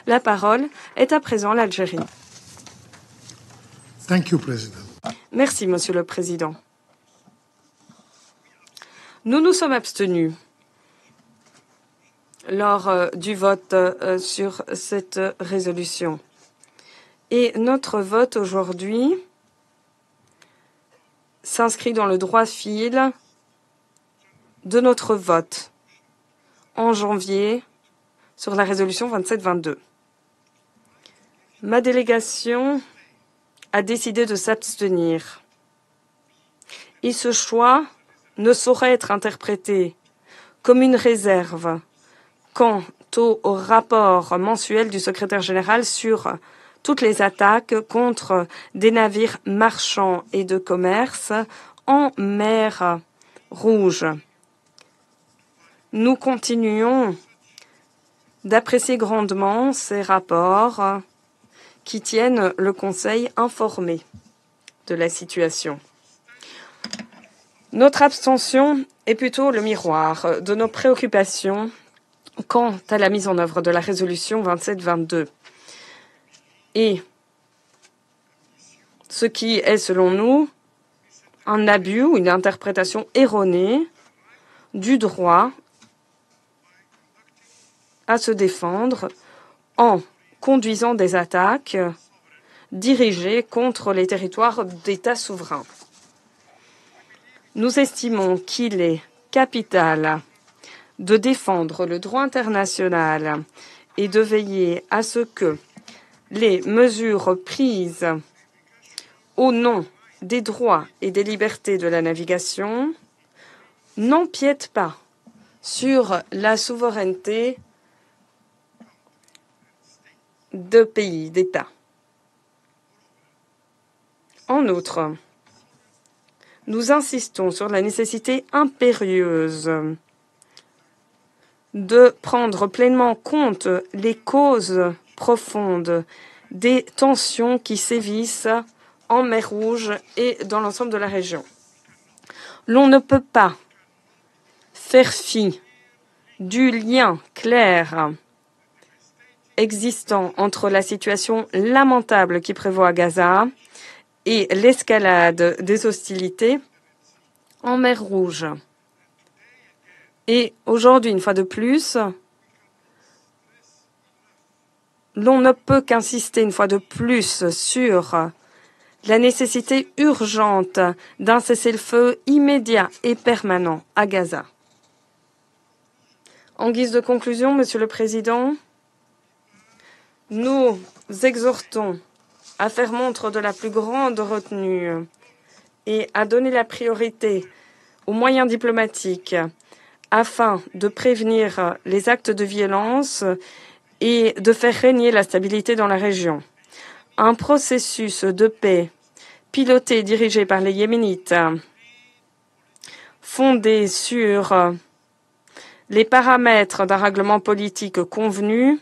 La parole est à présent l'Algérie. Thank you, President. Merci, Monsieur le Président. Nous nous sommes abstenus lors du vote sur cette résolution. Et notre vote aujourd'hui s'inscrit dans le droit fil de notre vote en janvier sur la résolution 2722. Ma délégation a décidé de s'abstenir. Et ce choix ne saurait être interprété comme une réserve quant au rapport mensuel du secrétaire général sur toutes les attaques contre des navires marchands et de commerce en mer Rouge. Nous continuons d'apprécier grandement ces rapports qui tiennent le Conseil informé de la situation. Notre abstention est plutôt le miroir de nos préoccupations quant à la mise en œuvre de la résolution 2722 et ce qui est, selon nous, un abus ou une interprétation erronée du droit à se défendre en conduisant des attaques dirigées contre les territoires d'États souverains. Nous estimons qu'il est capital de défendre le droit international et de veiller à ce que les mesures prises au nom des droits et des libertés de la navigation n'empiètent pas sur la souveraineté de pays, d'États. En outre, nous insistons sur la nécessité impérieuse de prendre pleinement compte les causes profondes des tensions qui sévissent en mer Rouge et dans l'ensemble de la région. L'on ne peut pas faire fi du lien clair existant entre la situation lamentable qui prévaut à Gaza et l'escalade des hostilités en mer Rouge. Et aujourd'hui, une fois de plus, l'on ne peut qu'insister une fois de plus sur la nécessité urgente d'un cessez-le-feu immédiat et permanent à Gaza. En guise de conclusion, Monsieur le Président, nous exhortons à faire montre de la plus grande retenue et à donner la priorité aux moyens diplomatiques afin de prévenir les actes de violence et de faire régner la stabilité dans la région. Un processus de paix piloté et dirigé par les Yéménites, fondé sur les paramètres d'un règlement politique convenu,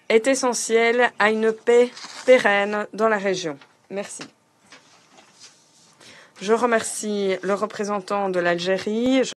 est essentiel à une paix pérenne dans la région. Merci. Je remercie le représentant de l'Algérie.